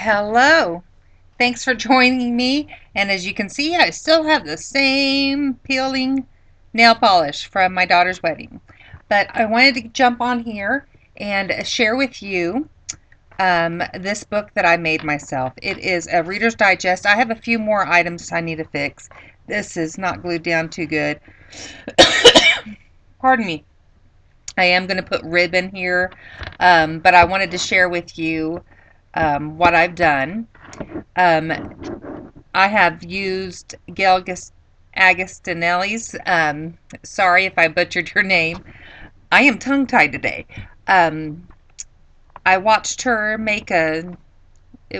Hello. Thanks for joining me. And as you can see, I still have the same peeling nail polish from my daughter's wedding. But I wanted to jump on here and share with you this book that I made myself. It is a Reader's Digest. I have a few more items I need to fix. This is not glued down too good. Pardon me. I am going to put ribbon here, but I wanted to share with you what I've done. I have used Gail Agostinelli's. Sorry if I butchered your name. I am tongue-tied today. Um, I watched her make it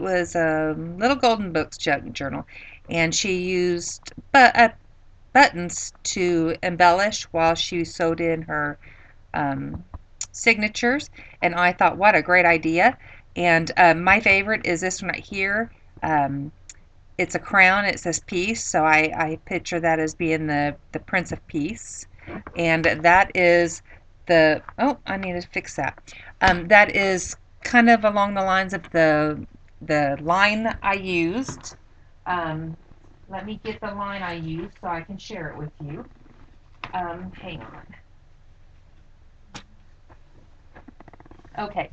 was a Little Golden Books journal, and she used buttons to embellish while she sewed in her um, signatures, and I thought, what a great idea. And my favorite is this one right here. Um, it's a crown. It says peace, so I picture that as being the Prince of Peace. And that is oh, I need to fix that. That is kind of along the lines of the line I used. Um, Let me get the line I used so I can share it with you. Hang on. Okay,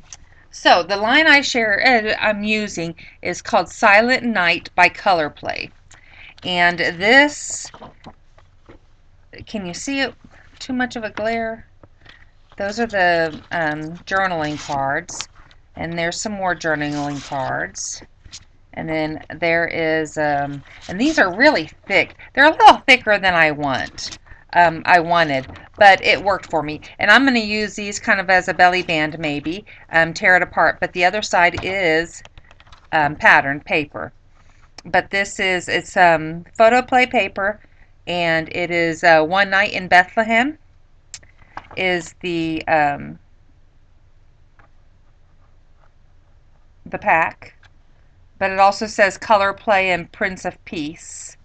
so the line I'm using is called Silent Night by Color Play. And this, can you see it? Too much of a glare? Those are the journaling cards. And there's some more journaling cards. And then there is, and these are really thick. They're a little thicker than I wanted, but it worked for me. And I'm going to use these kind of as a belly band maybe, tear it apart. But the other side is patterned paper. But it's photo play paper, and it is One Night in Bethlehem is the pack. But it also says Color Play and Prince of Peace.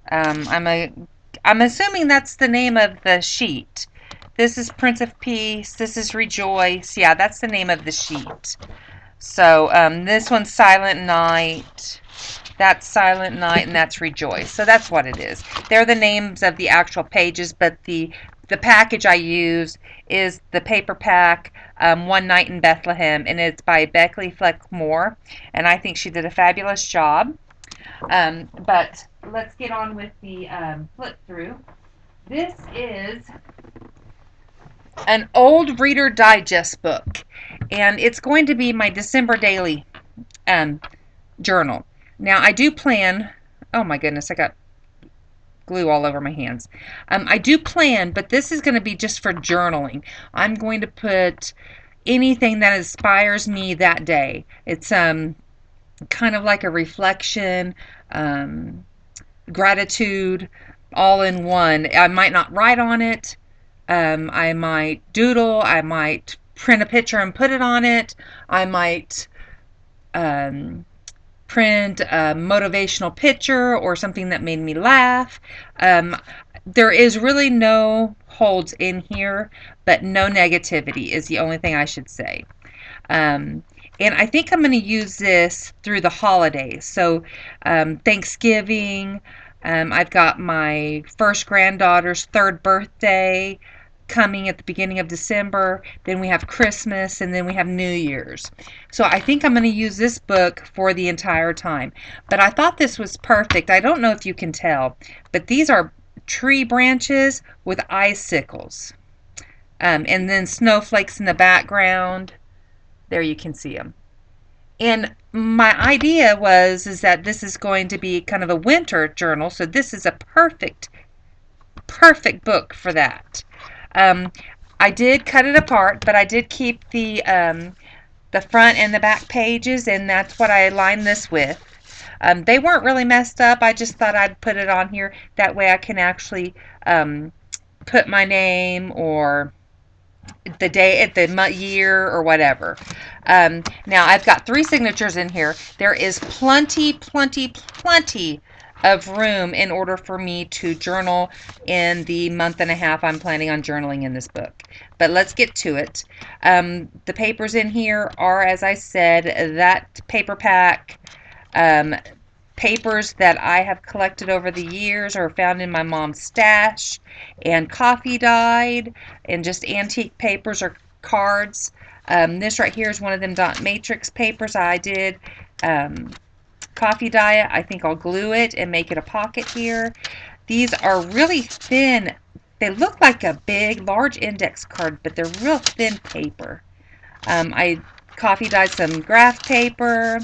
I'm assuming that's the name of the sheet. This is Prince of Peace. This is Rejoice. Yeah, that's the name of the sheet. So this one's Silent Night. That's Silent Night, and that's Rejoice. So that's what it is. They're the names of the actual pages, but the package I used is the paper pack, One Night in Bethlehem, and it's by Beckley Fleck Moore, and I think she did a fabulous job. But let's get on with the flip through. This is an old Reader Digest book, and it's going to be my December daily journal. Now, I do plan, oh my goodness, I got glue all over my hands. I do plan, but this is going to be just for journaling. I'm going to put anything that inspires me that day. It's kind of like a reflection, gratitude, all in one. I might not write on it. I might doodle. I might print a picture and put it on it. I might print a motivational picture or something that made me laugh. There is really no holds in here, but no negativity is the only thing I should say. And I think I'm going to use this through the holidays. So Thanksgiving, I've got my first granddaughter's third birthday coming at the beginning of December. Then we have Christmas, and then we have New Year's. So I think I'm going to use this book for the entire time. But I thought this was perfect. I don't know if you can tell, but these are tree branches with icicles. And then snowflakes in the background. There you can see them. And my idea is that this is going to be kind of a winter journal, so this is a perfect book for that. I did cut it apart, but I did keep the front and the back pages, and that's what I aligned this with. They weren't really messed up. I just thought I'd put it on here. That way I can actually put my name or the day, the year, or whatever. Now I've got 3 signatures in here. There is plenty of room in order for me to journal in the month and a half I'm planning on journaling in this book. But let's get to it. The papers in here are, as I said, that paper pack, Um, Papers that I have collected over the years or found in my mom's stash, and coffee dyed, and just antique papers or cards. This right here is one of them dot matrix papers I did. Coffee dye it. I think I'll glue it and make it a pocket here. These are really thin. They look like a big, large index card, but they're real thin paper. I coffee dyed some graph paper.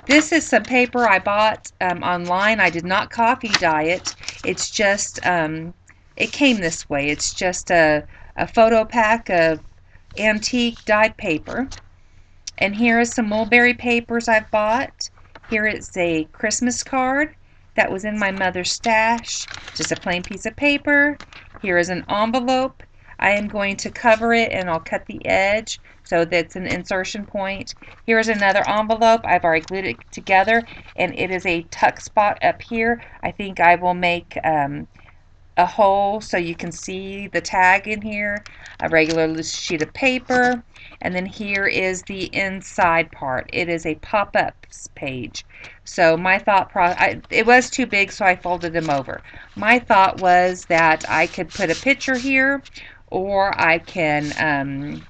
This is some paper I bought online. I did not coffee dye it. It's just, it came this way. It's just a photo pack of antique dyed paper. And here is some mulberry papers I've bought. Here is a Christmas card that was in my mother's stash. Just a plain piece of paper. Here is an envelope. I am going to cover it and I'll cut the edge so that's an insertion point. Here is another envelope. I've already glued it together and it is a tuck spot up here. I think I will make a hole so you can see the tag in here, a regular loose sheet of paper, and then here is the inside part. It is a pop-ups page. So my thought it was too big, so I folded them over. My thought was that I could put a picture here, or I can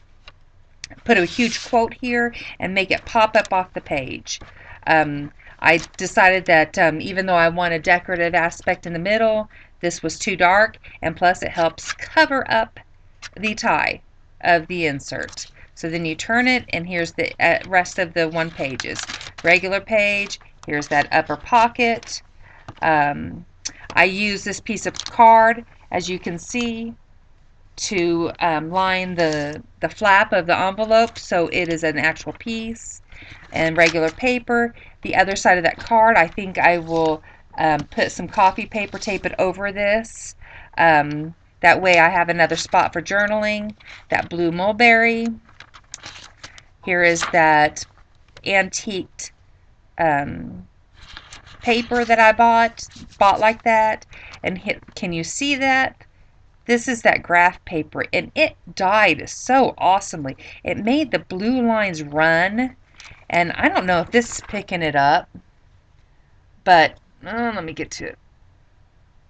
put a huge quote here and make it pop up off the page. I decided that even though I want a decorative aspect in the middle, this was too dark, and plus it helps cover up the tie of the insert. So then you turn it, and here's the rest of the one pages. Regular page, here's that upper pocket. I use this piece of card, as you can see, to line the flap of the envelope so it is an actual piece, and regular paper. The other side of that card, I think I will put some coffee paper, tape it over this. That way I have another spot for journaling. That blue mulberry. Here is that antiqued paper that I bought like that. And can you see that? This is that graph paper, and it dyed so awesomely. It made the blue lines run, and I don't know if this is picking it up, but let me get to it.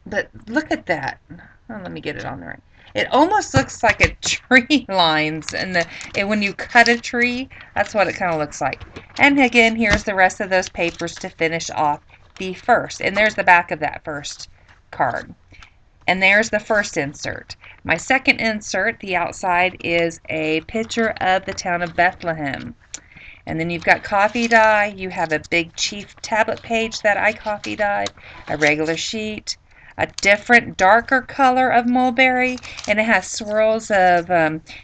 But look at that. Let me get it on there. It almost looks like a tree lines, and when you cut a tree, that's what it kind of looks like. And again, here's the rest of those papers to finish off the first. And there's the back of that first card. And there's the first insert. My second insert, the outside, is a picture of the town of Bethlehem. And then you've got coffee dye. You have a big chief tablet page that I coffee dyed, a regular sheet, a different darker color of mulberry, and it has swirls of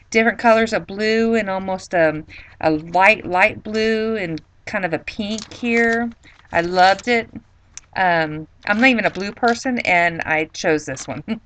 different colors of blue and almost a light blue and kind of a pink here. I loved it. I'm not even a blue person, and I chose this one.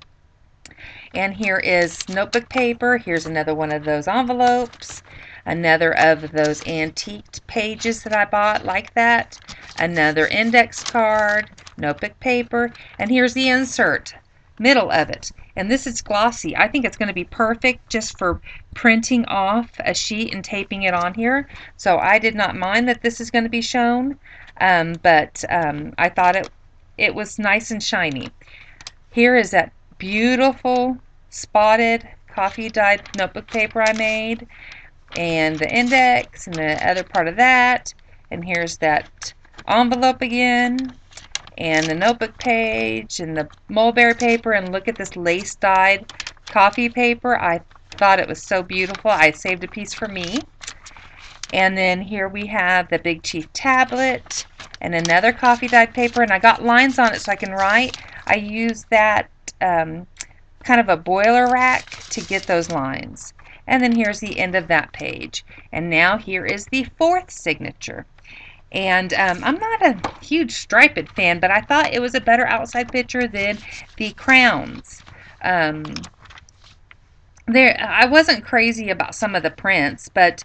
And here is notebook paper. Here's another one of those envelopes. Another of those antiqued pages that I bought like that. Another index card, notebook paper, and here's the insert, middle of it. And this is glossy. I think it's going to be perfect just for printing off a sheet and taping it on here. So I did not mind that this is going to be shown, but I thought it was nice and shiny. Here is that beautiful spotted coffee dyed notebook paper I made, and the index and the other part of that. And here's that envelope again, and the notebook page, and the mulberry paper, and look at this lace dyed coffee paper. I thought it was so beautiful. I saved a piece for me. And then here we have the Big Chief tablet and another coffee dyed paper, and I got lines on it so I can write. I used that kind of a boiler rack to get those lines. And then here's the end of that page. And now here is the fourth signature. And I'm not a huge striped fan, but I thought it was a better outside picture than the crowns. I wasn't crazy about some of the prints, but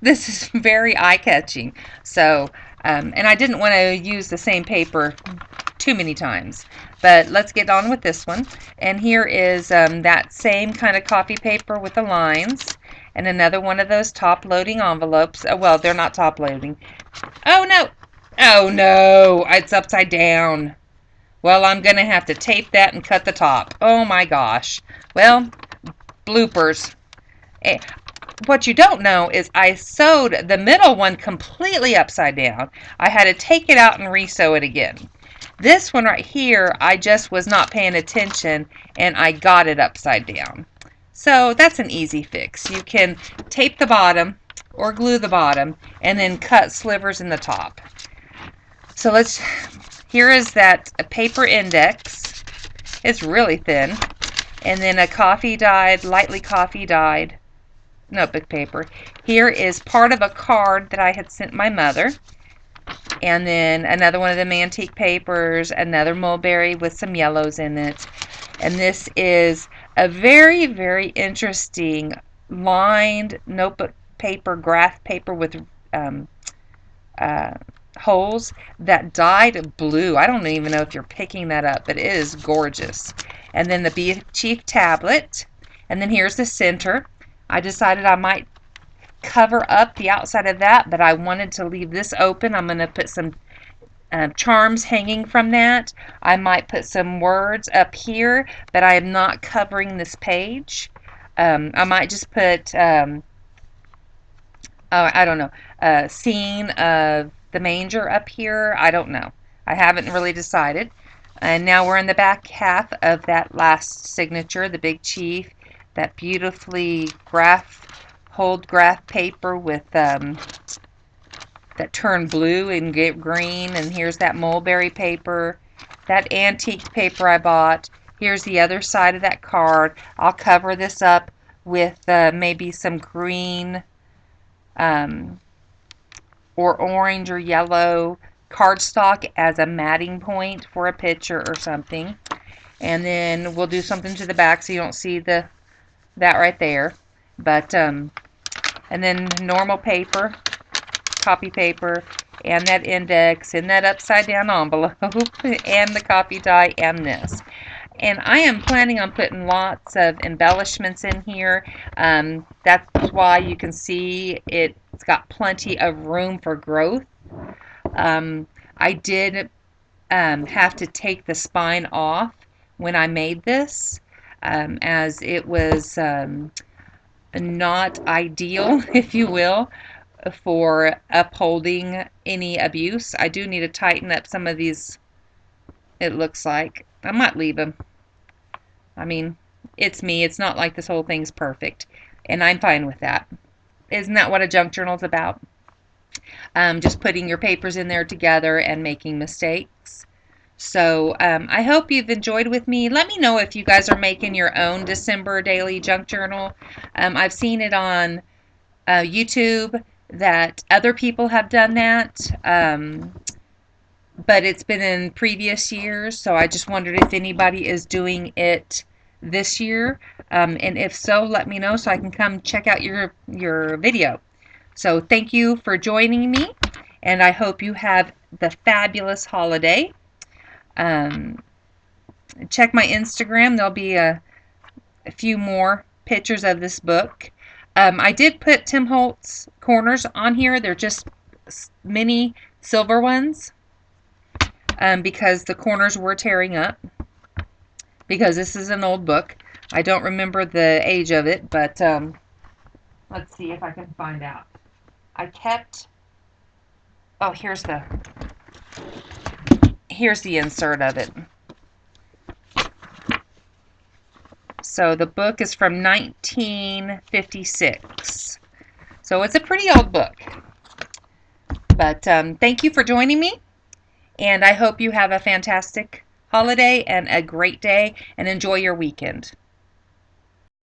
this is very eye-catching. So, and I didn't want to use the same paper too many times. But let's get on with this one. And here is that same kind of coffee paper with the lines. And another one of those top-loading envelopes. Well, they're not top-loading. Oh no! Oh no! It's upside down. Well, I'm going to have to tape that and cut the top. Oh my gosh. Well, bloopers. What you don't know is I sewed the middle one completely upside down. I had to take it out and re-sew it again. This one right here, I just was not paying attention and I got it upside down. So that's an easy fix. You can tape the bottom or glue the bottom and then cut slivers in the top. So here is that paper index. It's really thin. And then a lightly coffee dyed notebook paper. Here is part of a card that I had sent my mother. And then another one of them antique papers, another mulberry with some yellows in it. And this is a very, very interesting lined notebook paper, graph paper with holes that dyed blue. I don't even know if you're picking that up, but it is gorgeous. And then the Bee Chief tablet. And then here's the center. I decided I might cover up the outside of that, but I wanted to leave this open. I'm going to put some charms hanging from that. I might put some words up here, but I am not covering this page. I might just put, I don't know, a scene of the manger up here. I don't know. I haven't really decided. And now we're in the back half of that last signature, the Big Chief, that beautifully hold graph paper with that turned blue and green. And here's that mulberry paper, that antique paper I bought. Here's the other side of that card. I'll cover this up with maybe some green or orange or yellow cardstock as a matting point for a picture or something. And then we'll do something to the back so you don't see that right there. But and then normal paper, copy paper, and that index, and that upside down envelope, and the coffee dye, and this. And I am planning on putting lots of embellishments in here. That's why you can see it's got plenty of room for growth. I did have to take the spine off when I made this, as it was not ideal, if you will, for upholding any abuse. I do need to tighten up some of these, it looks like. I might leave them. I mean, it's me. It's not like this whole thing's perfect, and I'm fine with that. Isn't that what a junk journal's about? Just putting your papers in there together and making mistakes. So I hope you've enjoyed with me. Let me know if you guys are making your own December daily junk journal. I've seen it on YouTube that other people have done that, but it's been in previous years, so I just wondered if anybody is doing it this year, and if so, let me know so I can come check out your video. So thank you for joining me, and I hope you have the fabulous holiday. Check my Instagram. There'll be a few more pictures of this book. I did put Tim Holtz corners on here. They're just mini silver ones, because the corners were tearing up, because this is an old book. I don't remember the age of it, but let's see if I can find out. I kept, oh, here's the insert of it. So the book is from 1956. So it's a pretty old book. But thank you for joining me, and I hope you have a fantastic holiday and a great day, and enjoy your weekend.